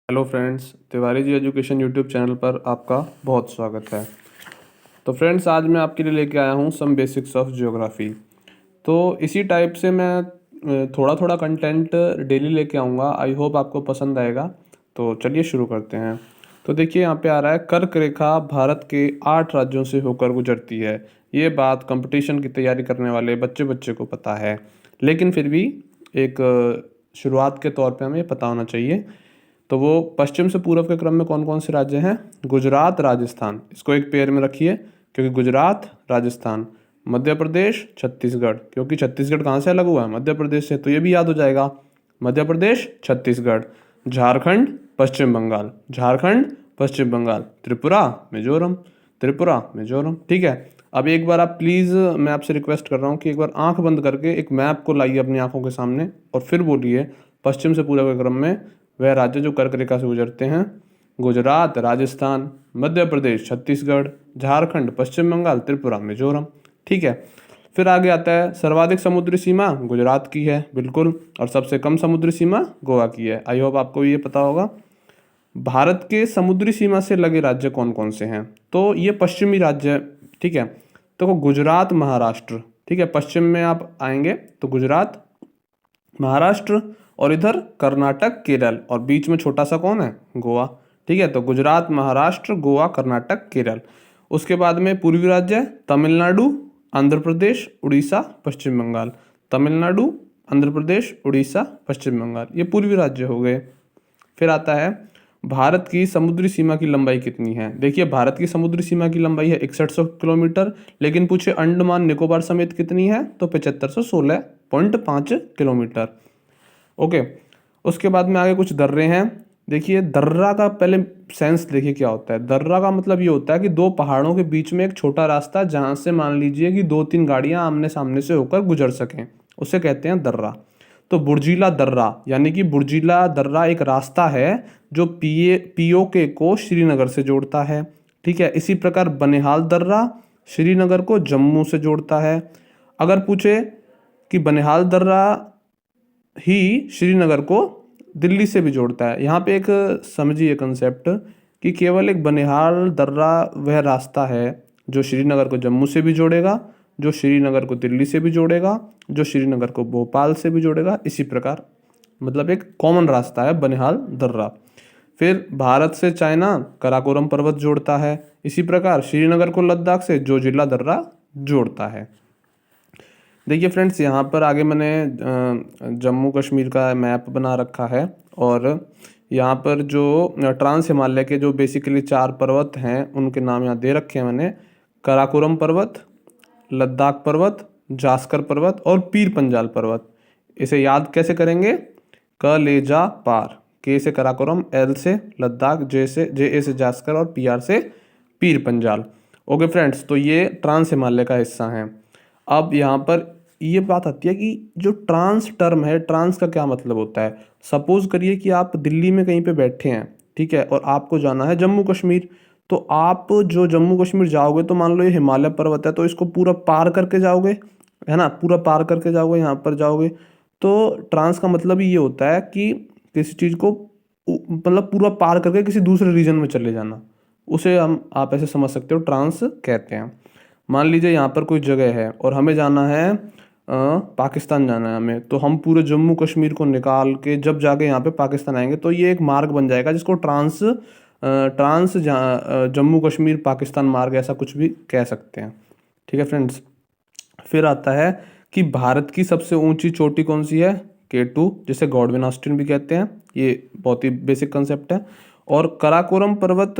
Hello friends, Tiwari ji education YouTube channel पर आपका बहुत स्वागत है। तो फ्रेंड्स, आज मैं आपके लिए लेके आया हूँ सम बेसिक्स ऑफ ज्योग्राफी। तो इसी टाइप से मैं थोड़ा थोड़ा कंटेंट डेली लेके आऊँगा। आई होप आपको पसंद आएगा। तो चलिए शुरू करते हैं। तो देखिए, यहाँ पे आ रहा है कर्क रेखा भारत के 8 राज्यों से होकर गुजरती है। ये बात कंपटीशन की तैयारी करने वाले बच्चे बच्चे को पता है, लेकिन फिर भी एक शुरुआत के तौर पे हमें पता होना चाहिए। तो वो पश्चिम से पूर्व के क्रम में कौन कौन से राज्य हैं? गुजरात, राजस्थान, इसको एक पेयर में रखिए, क्योंकि गुजरात, राजस्थान। मध्य प्रदेश, छत्तीसगढ़, क्योंकि छत्तीसगढ़ कहाँ से अलग हुआ है? मध्य प्रदेश से, तो ये भी याद हो जाएगा। मध्य प्रदेश, छत्तीसगढ़। झारखंड, पश्चिम बंगाल, झारखंड, पश्चिम बंगाल। त्रिपुरा, मिजोरम, त्रिपुरा, मिजोरम। ठीक है। अब एक बार आप प्लीज़, मैं आपसे रिक्वेस्ट कर रहा हूँ कि एक बार आंख बंद करके एक मैप को लाइए अपनी आंखों के सामने और फिर बोलिए पश्चिम से पूर्व के क्रम में वह राज्य जो कर्क रेखा से गुजरते हैं। गुजरात, राजस्थान, मध्य प्रदेश, छत्तीसगढ़, झारखंड, पश्चिम बंगाल, त्रिपुरा, मिजोरम। ठीक है। फिर आगे आता है सर्वाधिक समुद्री सीमा गुजरात की है, बिल्कुल। और सबसे कम समुद्री सीमा गोवा की है। आई होप आपको ये पता होगा। भारत के समुद्री सीमा से लगे राज्य कौन कौन से हैं? तो ये पश्चिमी राज्य है। ठीक है। तो गुजरात, महाराष्ट्र। ठीक है। पश्चिम में आप आएंगे तो गुजरात, महाराष्ट्र, और इधर कर्नाटक, केरल, और बीच में छोटा सा कौन है? गोवा। ठीक है। तो गुजरात, महाराष्ट्र, गोवा, कर्नाटक, केरल। उसके बाद में पूर्वी राज्य तमिलनाडु, आंध्र प्रदेश, उड़ीसा, पश्चिम बंगाल। तमिलनाडु, आंध्र प्रदेश, उड़ीसा, पश्चिम बंगाल, ये पूर्वी राज्य हो गए। फिर आता है भारत की समुद्री सीमा की लंबाई कितनी है? देखिए, भारत की समुद्री सीमा की लंबाई है 6100 किलोमीटर, लेकिन पूछे अंडमान निकोबार समेत कितनी है? तो 7516.5 किलोमीटर। ओके। उसके बाद में आगे कुछ दर्रे हैं। देखिए, दर्रा का पहले सेंस देखिए क्या होता है। दर्रा का मतलब ये होता है कि दो पहाड़ों के बीच में एक छोटा रास्ता, जहां से मान लीजिए कि 2-3 गाड़ियां आमने सामने से होकर गुजर सकें, उसे कहते हैं दर्रा। तो बुर्जीला दर्रा, यानी कि बुर्जीला दर्रा एक रास्ता है जो पीओके को श्रीनगर से जोड़ता है। ठीक है। इसी प्रकार बनिहाल दर्रा श्रीनगर को जम्मू से जोड़ता है। अगर पूछे कि बनिहाल दर्रा ही श्रीनगर को दिल्ली से भी जोड़ता है, यहाँ पे एक समझिए कंसेप्ट कि केवल एक बनिहाल दर्रा वह रास्ता है जो श्रीनगर को जम्मू से भी जोड़ेगा, जो श्रीनगर को दिल्ली से भी जोड़ेगा, जो श्रीनगर को भोपाल से भी जोड़ेगा। इसी प्रकार मतलब एक कॉमन रास्ता है बनिहाल दर्रा। फिर भारत से चाइना काराकोरम पर्वत जोड़ता है। इसी प्रकार श्रीनगर को लद्दाख से जोजिला दर्रा जोड़ता है। देखिए फ्रेंड्स, यहाँ पर आगे मैंने जम्मू कश्मीर का मैप बना रखा है, और यहाँ पर जो ट्रांस हिमालय के जो बेसिकली 4 पर्वत हैं उनके नाम यहाँ दे रखे हैं मैंने। काराकोरम पर्वत, लद्दाख पर्वत, जास्कर पर्वत और पीर पंजाल पर्वत। इसे याद कैसे करेंगे? क ले जा पार। के से काराकोरम, एल से लद्दाख, जे ए से जास्कर, और पी आर से पीर पंजाल। ओके फ्रेंड्स, तो ये ट्रांस हिमालय का हिस्सा है। अब यहाँ पर ये बात आती है कि जो ट्रांस टर्म है, ट्रांस का क्या मतलब होता है। सपोज करिए कि आप दिल्ली में कहीं पे बैठे हैं, ठीक है, और आपको जाना है जम्मू कश्मीर। तो आप जो जम्मू कश्मीर जाओगे, तो मान लो ये हिमालय पर्वत है, तो इसको पूरा पार करके जाओगे, है ना, पूरा पार करके जाओगे, यहाँ पर जाओगे। तो ट्रांस का मतलब ही ये होता है कि किसी चीज़ को मतलब पूरा पार करके किसी दूसरे रीजन में चले जाना, उसे हम आप ऐसे समझ सकते हो, ट्रांस कहते हैं। मान लीजिए यहाँ पर कोई जगह है और हमें जाना है पाकिस्तान जाना है हमें, तो हम पूरे जम्मू कश्मीर को निकाल के जब जाके यहाँ पे पाकिस्तान आएंगे, तो ये एक मार्ग बन जाएगा जिसको ट्रांस जम्मू कश्मीर पाकिस्तान मार्ग, ऐसा कुछ भी कह सकते हैं। ठीक है फ्रेंड्स। फिर आता है कि भारत की सबसे ऊंची चोटी कौन सी है? K2, जिसे गॉडविन ऑस्टिन भी कहते हैं। ये बहुत ही बेसिक कंसेप्ट है। और कराकोरम पर्वत,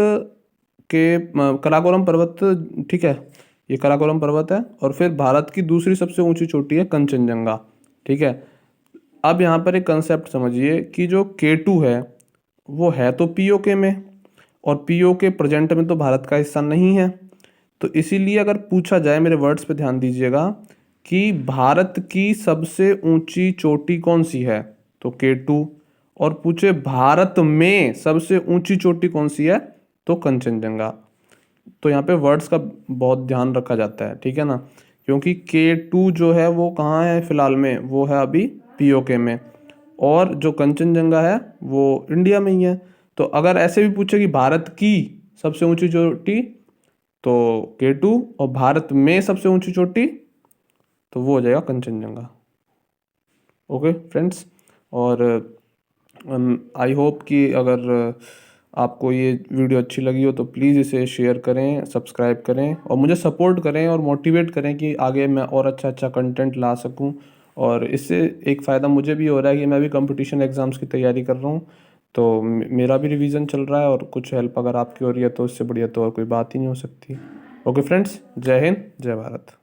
ठीक है, ये कराकोरम पर्वत है। और फिर भारत की दूसरी सबसे ऊंची चोटी है कंचनजंगा। ठीक है। अब यहाँ पर एक कंसेप्ट समझिए कि जो K2 है वो है तो पीओके में, और पीओके प्रेजेंट में तो भारत का हिस्सा नहीं है। तो इसीलिए अगर पूछा जाए, मेरे वर्ड्स पे ध्यान दीजिएगा, कि भारत की सबसे ऊंची चोटी कौन सी है, तो K2। और पूछे भारत में सबसे ऊंची चोटी कौन सी है, तो कंचनजंगा। तो यहाँ पे वर्ड्स का बहुत ध्यान रखा जाता है, ठीक है ना, क्योंकि K2 जो है वो कहाँ है फिलहाल में, वो है अभी पीओके में, और जो कंचनजंगा है वो इंडिया में ही है। तो अगर ऐसे भी पूछे कि भारत की सबसे ऊंची चोटी, तो K2, और भारत में सबसे ऊंची चोटी तो वो हो जाएगा कंचनजंगा। ओके फ्रेंड्स, और आई होप कि अगर आपको ये वीडियो अच्छी लगी हो तो प्लीज़ इसे शेयर करें, सब्सक्राइब करें और मुझे सपोर्ट करें और मोटिवेट करें कि आगे मैं और अच्छा अच्छा कंटेंट ला सकूं। और इससे एक फ़ायदा मुझे भी हो रहा है कि मैं भी कंपटीशन एग्ज़ाम्स की तैयारी कर रहा हूं, तो मेरा भी रिवीजन चल रहा है, और कुछ हेल्प अगर आपकी हो रही है तो इससे बढ़िया तो और कोई बात ही नहीं हो सकती। ओके फ्रेंड्स, जय हिंद, जय भारत।